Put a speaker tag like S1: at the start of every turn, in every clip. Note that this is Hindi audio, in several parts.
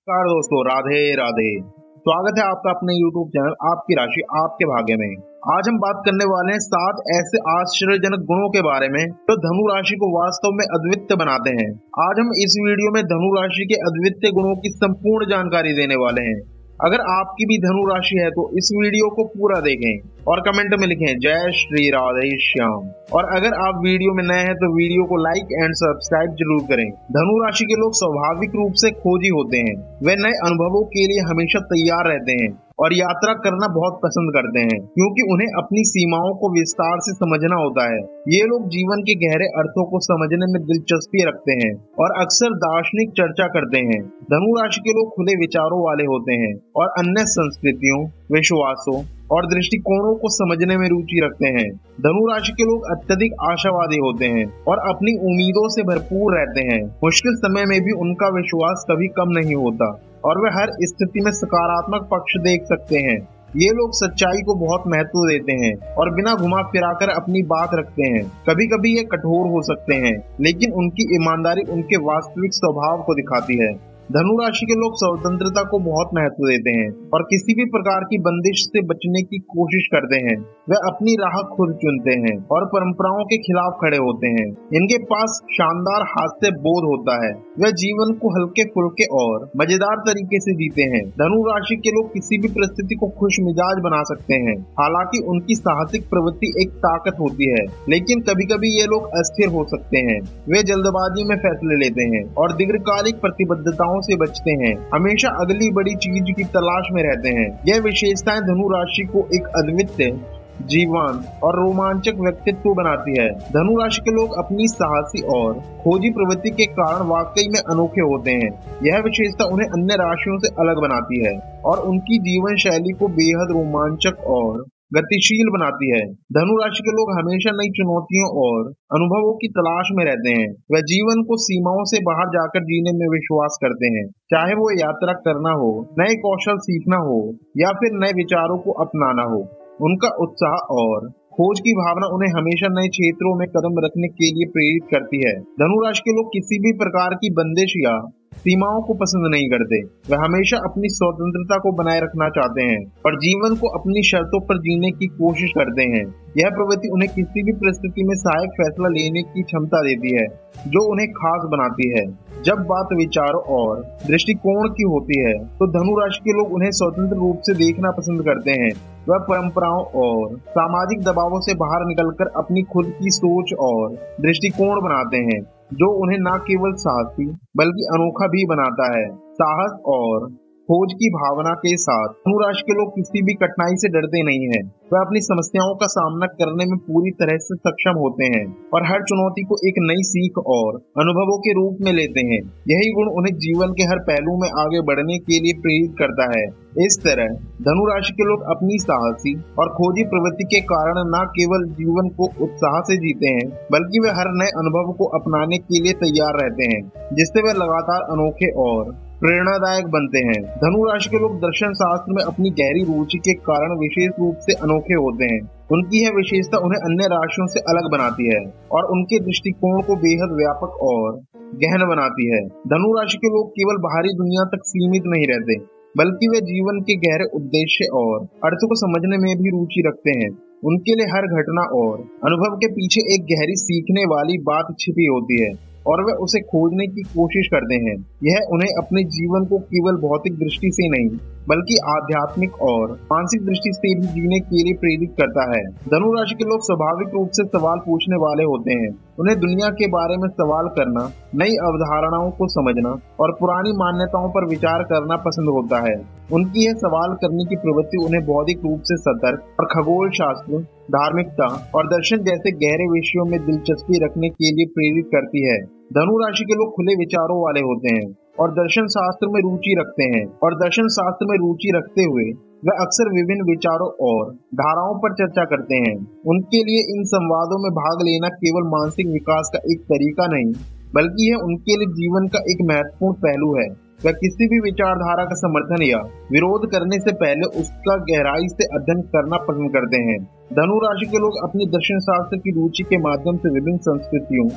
S1: नमस्कार दोस्तों, राधे राधे। स्वागत है आपका अपने YouTube चैनल आपकी राशि आपके भाग्य में। आज हम बात करने वाले हैं 7 ऐसे आश्चर्यजनक गुणों के बारे में जो धनु राशि को वास्तव में अद्वितीय बनाते हैं। आज हम इस वीडियो में धनु राशि के अद्वितीय गुणों की संपूर्ण जानकारी देने वाले हैं। अगर आपकी भी धनु राशि है तो इस वीडियो को पूरा देखें और कमेंट में लिखें जय श्री राधे श्याम। और अगर आप वीडियो में नए हैं तो वीडियो को लाइक एंड सब्सक्राइब जरूर करें। धनु राशि के लोग स्वाभाविक रूप से खोजी होते हैं। वे नए अनुभवों के लिए हमेशा तैयार रहते हैं और यात्रा करना बहुत पसंद करते हैं क्योंकि उन्हें अपनी सीमाओं को विस्तार से समझना होता है। ये लोग जीवन के गहरे अर्थों को समझने में दिलचस्पी रखते हैं और अक्सर दार्शनिक चर्चा करते हैं। धनु राशि के लोग खुले विचारों वाले होते हैं और अन्य संस्कृतियों, विश्वासों और दृष्टिकोणों को समझने में रुचि रखते हैं। धनु राशि के लोग अत्यधिक आशावादी होते हैं और अपनी उम्मीदों से भरपूर रहते हैं। मुश्किल समय में भी उनका विश्वास कभी कम नहीं होता और वे हर स्थिति में सकारात्मक पक्ष देख सकते हैं। ये लोग सच्चाई को बहुत महत्व देते हैं और बिना घुमा फिराकर अपनी बात रखते हैं। कभी कभी ये कठोर हो सकते हैं, लेकिन उनकी ईमानदारी उनके वास्तविक स्वभाव को दिखाती है। धनु राशि के लोग स्वतंत्रता को बहुत महत्व देते हैं और किसी भी प्रकार की बंदिश से बचने की कोशिश करते हैं। वे अपनी राह खुद चुनते हैं और परंपराओं के खिलाफ खड़े होते हैं। इनके पास शानदार हास्य बोध होता है। वे जीवन को हल्के फुल्के और मजेदार तरीके से जीते हैं। धनु राशि के लोग किसी भी परिस्थिति को खुश मिजाज बना सकते हैं। हालांकि उनकी साहसिक प्रवृत्ति एक ताकत होती है, लेकिन कभी कभी ये लोग अस्थिर हो सकते हैं। वे जल्दबाजी में फैसले लेते हैं और दीर्घकालिक प्रतिबद्धताओं से बचते हैं। हमेशा अगली बड़ी चीज की तलाश में रहते हैं। यह विशेषताएं धनु राशि को एक अद्वितीय, जीवंत और रोमांचक व्यक्तित्व बनाती है। धनु राशि के लोग अपनी साहसी और खोजी प्रवृत्ति के कारण वाकई में अनोखे होते हैं। यह विशेषता उन्हें अन्य राशियों से अलग बनाती है और उनकी जीवन शैली को बेहद रोमांचक और गतिशील बनाती है। धनु राशि के लोग हमेशा नई चुनौतियों और अनुभवों की तलाश में रहते हैं। वह जीवन को सीमाओं से बाहर जाकर जीने में विश्वास करते हैं, चाहे वो यात्रा करना हो, नए कौशल सीखना हो या फिर नए विचारों को अपनाना हो। उनका उत्साह और खोज की भावना उन्हें हमेशा नए क्षेत्रों में कदम रखने के लिए प्रेरित करती है। धनु राशि के लोग किसी भी प्रकार की बंदिश या सीमाओं को पसंद नहीं करते। वे हमेशा अपनी स्वतंत्रता को बनाए रखना चाहते हैं और जीवन को अपनी शर्तों पर जीने की कोशिश करते हैं। यह प्रवृत्ति उन्हें किसी भी परिस्थिति में सहायक फैसला लेने की क्षमता देती है, जो उन्हें खास बनाती है। जब बात विचारों और दृष्टिकोण की होती है तो धनु राशि के लोग उन्हें स्वतंत्र रूप से देखना पसंद करते हैं। वह परंपराओं और सामाजिक दबावों से बाहर निकलकर अपनी खुद की सोच और दृष्टिकोण बनाते हैं, जो उन्हें न केवल साहसी बल्कि अनोखा भी बनाता है। साहस और खोज की भावना के साथ धनु राशि के लोग किसी भी कठिनाई से डरते नहीं हैं। वे अपनी समस्याओं का सामना करने में पूरी तरह से सक्षम होते हैं और हर चुनौती को एक नई सीख और अनुभवों के रूप में लेते हैं। यही गुण उन्हें जीवन के हर पहलू में आगे बढ़ने के लिए प्रेरित करता है। इस तरह धनु राशि के लोग अपनी साहसी और खोजी प्रवृत्ति के कारण न केवल जीवन को उत्साह से जीते हैं, बल्कि वे हर नए अनुभव को अपनाने के लिए तैयार रहते हैं, जिससे वे लगातार अनोखे और प्रेरणादायक बनते हैं। धनु राशि के लोग दर्शन शास्त्र में अपनी गहरी रुचि के कारण विशेष रूप से अनोखे होते हैं। उनकी यह विशेषता उन्हें अन्य राशियों से अलग बनाती है और उनके दृष्टिकोण को बेहद व्यापक और गहन बनाती है। धनु राशि के लोग केवल बाहरी दुनिया तक सीमित नहीं रहते, बल्कि वे जीवन के गहरे उद्देश्य और अर्थ को समझने में भी रुचि रखते हैं। उनके लिए हर घटना और अनुभव के पीछे एक गहरी सीखने वाली बात छिपी होती है और वे उसे खोजने की कोशिश करते हैं। यह उन्हें अपने जीवन को केवल भौतिक दृष्टि से नहीं, बल्कि आध्यात्मिक और मानसिक दृष्टि से भी जीने के लिए प्रेरित करता है। धनु राशि के लोग स्वाभाविक रूप से सवाल पूछने वाले होते हैं। उन्हें दुनिया के बारे में सवाल करना, नई अवधारणाओं को समझना और पुरानी मान्यताओं पर विचार करना पसंद होता है। उनकी यह सवाल करने की प्रवृत्ति उन्हें बौद्धिक रूप से सतर्क और खगोल शास्त्र, धार्मिकता और दर्शन जैसे गहरे विषयों में दिलचस्पी रखने के लिए प्रेरित करती है। धनु राशि के लोग खुले विचारों वाले होते हैं और दर्शन शास्त्र में रुचि रखते हैं और दर्शन शास्त्र में रुचि रखते हुए वे अक्सर विभिन्न विचारों और धाराओं पर चर्चा करते हैं। उनके लिए इन संवादों में भाग लेना केवल मानसिक विकास का एक तरीका नहीं, बल्कि यह उनके लिए जीवन का एक महत्वपूर्ण पहलू है। वे किसी भी विचारधारा का समर्थन या विरोध करने से पहले उसका गहराई से अध्ययन करना पसंद करते हैं। धनु राशि के लोग अपनी दर्शन शास्त्र की रुचि के माध्यम से विभिन्न संस्कृतियों,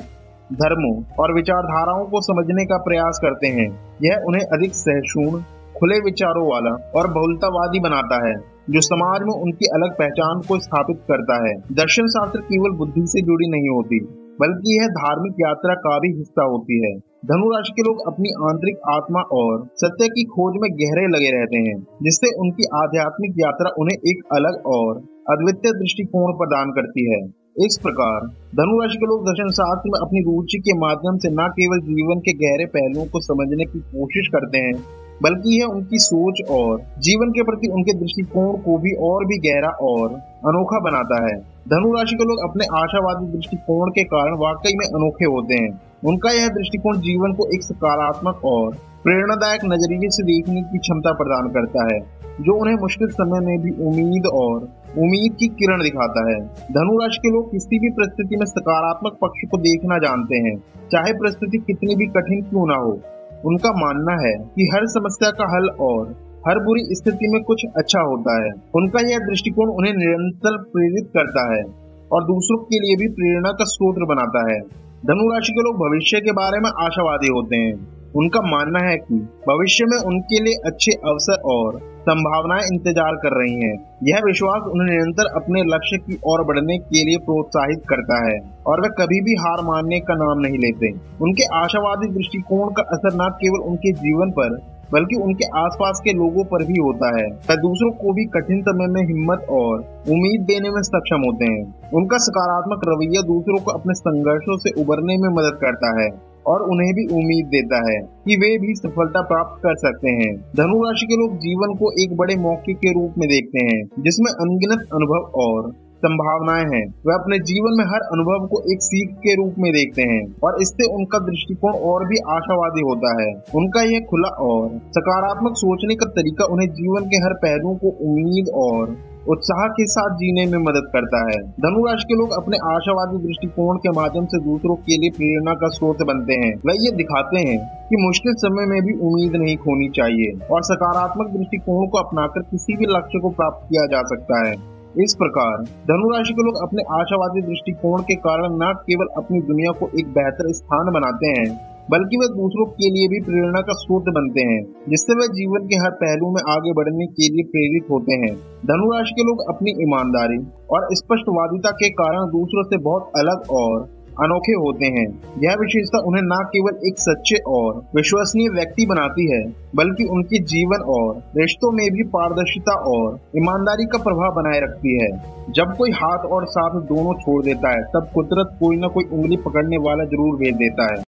S1: धर्मों और विचारधाराओं को समझने का प्रयास करते हैं। यह उन्हें अधिक सहिष्णु, खुले विचारों वाला और बहुलतावादी बनाता है, जो समाज में उनकी अलग पहचान को स्थापित करता है। दर्शन शास्त्र केवल बुद्धि से जुड़ी नहीं होती, बल्कि यह धार्मिक यात्रा का भी हिस्सा होती है। धनु राशि के लोग अपनी आंतरिक आत्मा और सत्य की खोज में गहरे लगे रहते हैं, जिससे उनकी आध्यात्मिक यात्रा उन्हें एक अलग और अद्वितीय दृष्टिकोण प्रदान करती है। इस प्रकार धनु राशि के लोग दर्शन शास्त्र में अपनी रुचि के माध्यम से न केवल जीवन के गहरे पहलुओं को समझने की कोशिश करते हैं, बल्कि यह उनकी सोच और जीवन के प्रति उनके दृष्टिकोण को भी और भी गहरा और अनोखा बनाता है। धनु राशि के लोग अपने आशावादी दृष्टिकोण के कारण वाकई में अनोखे होते हैं। उनका यह दृष्टिकोण जीवन को एक सकारात्मक और प्रेरणादायक नजरिए से देखने की क्षमता प्रदान करता है, जो उन्हें मुश्किल समय में भी उम्मीद की किरण दिखाता है। धनु राशि के लोग किसी भी परिस्थिति में सकारात्मक पक्ष को देखना जानते हैं, चाहे परिस्थिति कितनी भी कठिन क्यों ना हो। उनका मानना है कि हर समस्या का हल और हर बुरी स्थिति में कुछ अच्छा होता है। उनका यह दृष्टिकोण उन्हें निरंतर प्रेरित करता है और दूसरों के लिए भी प्रेरणा का स्रोत बनाता है। धनु राशि के लोग भविष्य के बारे में आशावादी होते हैं। उनका मानना है कि भविष्य में उनके लिए अच्छे अवसर और संभावनाएं इंतजार कर रही हैं। यह विश्वास उन्हें निरंतर अपने लक्ष्य की ओर बढ़ने के लिए प्रोत्साहित करता है और वे कभी भी हार मानने का नाम नहीं लेते। उनके आशावादी दृष्टिकोण का असर न केवल उनके जीवन पर बल्कि उनके आसपास के लोगों पर भी होता है। वे दूसरों को भी कठिन समय में हिम्मत और उम्मीद देने में सक्षम होते हैं। उनका सकारात्मक रवैया दूसरों को अपने संघर्षों से उबरने में मदद करता है और उन्हें भी उम्मीद देता है कि वे भी सफलता प्राप्त कर सकते हैं। धनु राशि के लोग जीवन को एक बड़े मौके के रूप में देखते हैं, जिसमें अनगिनत अनुभव और संभावनाएं हैं। वे अपने जीवन में हर अनुभव को एक सीख के रूप में देखते हैं और इससे उनका दृष्टिकोण और भी आशावादी होता है। उनका यह खुला और सकारात्मक सोचने का तरीका उन्हें जीवन के हर पहलू को उम्मीद और उत्साह के साथ जीने में मदद करता है। धनु राशि के लोग अपने आशावादी दृष्टिकोण के माध्यम से दूसरों के लिए प्रेरणा का स्रोत बनते हैं। वे ये दिखाते हैं कि मुश्किल समय में भी उम्मीद नहीं खोनी चाहिए और सकारात्मक दृष्टिकोण को अपनाकर किसी भी लक्ष्य को प्राप्त किया जा सकता है। इस प्रकार धनु राशि के लोग अपने आशावादी दृष्टिकोण के कारण न केवल अपनी दुनिया को एक बेहतर स्थान बनाते हैं, बल्कि वे दूसरों के लिए भी प्रेरणा का स्रोत बनते हैं, जिससे वे जीवन के हर पहलू में आगे बढ़ने के लिए प्रेरित होते हैं। धनु राशि के लोग अपनी ईमानदारी और स्पष्टवादिता के कारण दूसरों से बहुत अलग और अनोखे होते हैं। यह विशेषता उन्हें न केवल एक सच्चे और विश्वसनीय व्यक्ति बनाती है, बल्कि उनके जीवन और रिश्तों में भी पारदर्शिता और ईमानदारी का प्रभाव बनाए रखती है। जब कोई हाथ और साथ दोनों छोड़ देता है, तब कुदरत कोई न कोई उंगली पकड़ने वाला जरूर भेज देता है।